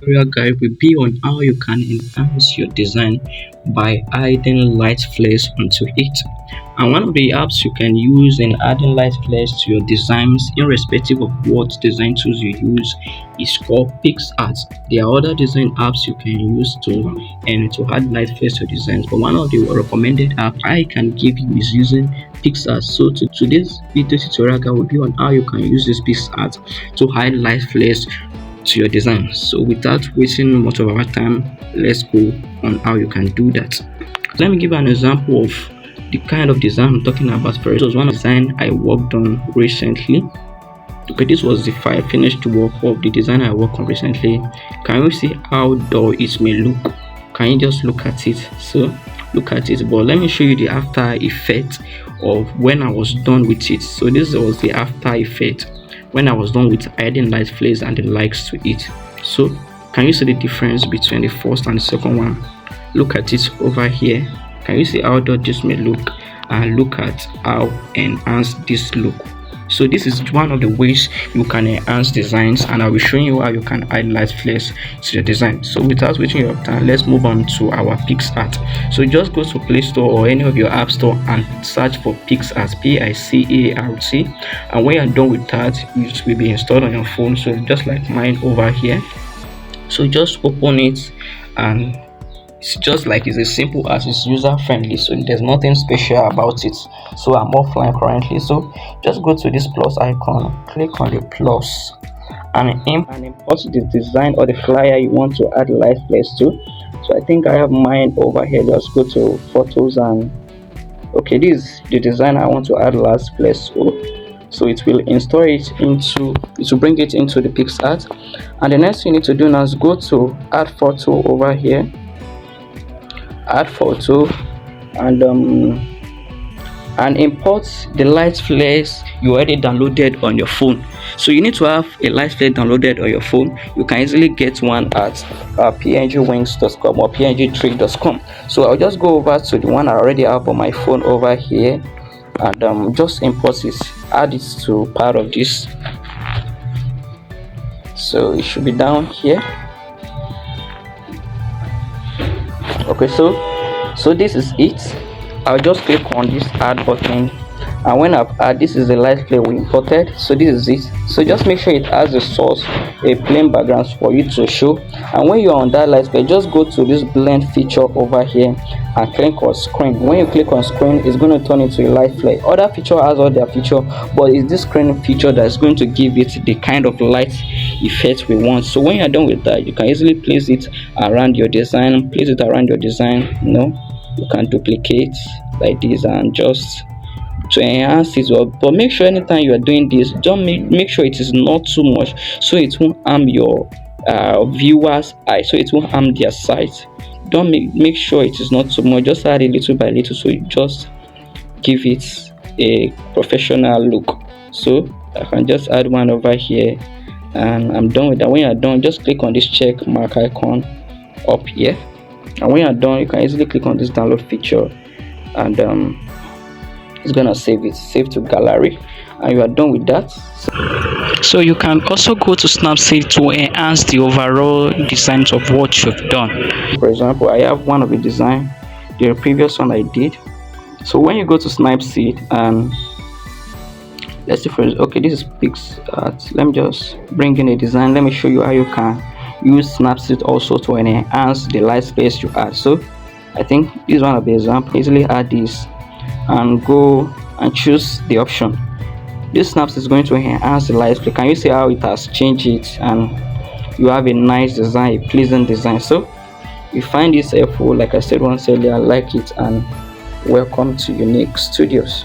tutorial guide will be on how you can enhance your design by adding light flares onto it. And one of the apps you can use in adding light flares to your designs, irrespective of what design tools you use, is called PicsArt. There are other design apps you can use to add light flares to designs, but one of the recommended apps I can give you is using PicsArt. So today's video tutorial guide will be on how you can use this PicsArt to hide light flares to your design. So without wasting much of our time, let's go on how you can do that. Let me give you an example of the kind of design I'm talking about. First, this was one design I worked on recently. Okay, this was the finished work of the design I worked on recently. Can you see how dull it may look? Can you just look at it? So look at it, but let me show you the after effect of when I was done with it. So this was the after effect when I was done with adding light flares and the likes to it. So can you see the difference between the first and the second one? Look at it over here. Can you see how dull this may look, and look at how enhanced this look? So this is one of the ways you can enhance designs, and I'll be showing you how you can add light flares to your design. So without wasting your time, let's move on to our PicsArt. So just go to Play Store or any of your app store and search for PicsArt, PicsArt, and when you're done with that, it will be installed on your phone. So just like mine over here. So just open it, and it's just like it's as simple as it's user friendly, so there's nothing special about it. So I'm offline currently, so just go to this plus icon, click on the plus, and import the design or the flyer you want to add light flares to. So I think I have mine over here. Just go to photos, and okay, this is the design I want to add light flares to. So it will install it bring it into the PicsArt. And the next thing you need to do now is go to add photo over here, add photo, and import the light flares you already downloaded on your phone. So you need to have a light flare downloaded on your phone. You can easily get one at pngwings.com or pngtrick.com. So I'll just go over to the one I already have on my phone over here, and just import it, add it to part of this. So it should be down here. Okay, so this is it. I'll just click on this add button, and when I've added, this is the light flare we imported. So this is it. So just make sure it has a source, a plain background for you to show. And when you're on that light flare, just go to this blend feature over here and click on screen. When you click on screen, it's going to turn into a light flare. Other feature has all their feature, but it's this screen feature that's going to give it the kind of light effect we want. So when you're done with that, you can easily place it around your design. You can duplicate like this and just to enhance it well. But make sure anytime you are doing this, don't make sure it is not too much, so it won't harm your viewers' eye, so it won't harm their sight. Don't make sure it is not too much. Just add it little by little, so you just give it a professional look. So I can just add one over here, and I'm done with that. When you're done, just click on this check mark icon up here, and when you're done, you can easily click on this download feature, and it's gonna save to gallery, and you are done with that. So you can also go to Snapseed to enhance the overall designs of what you've done. For example, I have one of the design, the previous one I did. So when you go to Snapseed, and let's see, okay, this is PicsArt. Let me just bring in a design. Let me show you how you can use Snapseed also to enhance the light space you add. So I think this is one of the examples. Easily add this and go and choose the option. This snaps is going to enhance the light flare. Can you see how it has changed it, and you have a nice design, a pleasant design? So you find this helpful, like I said once earlier, like it, and welcome to Unique Studios.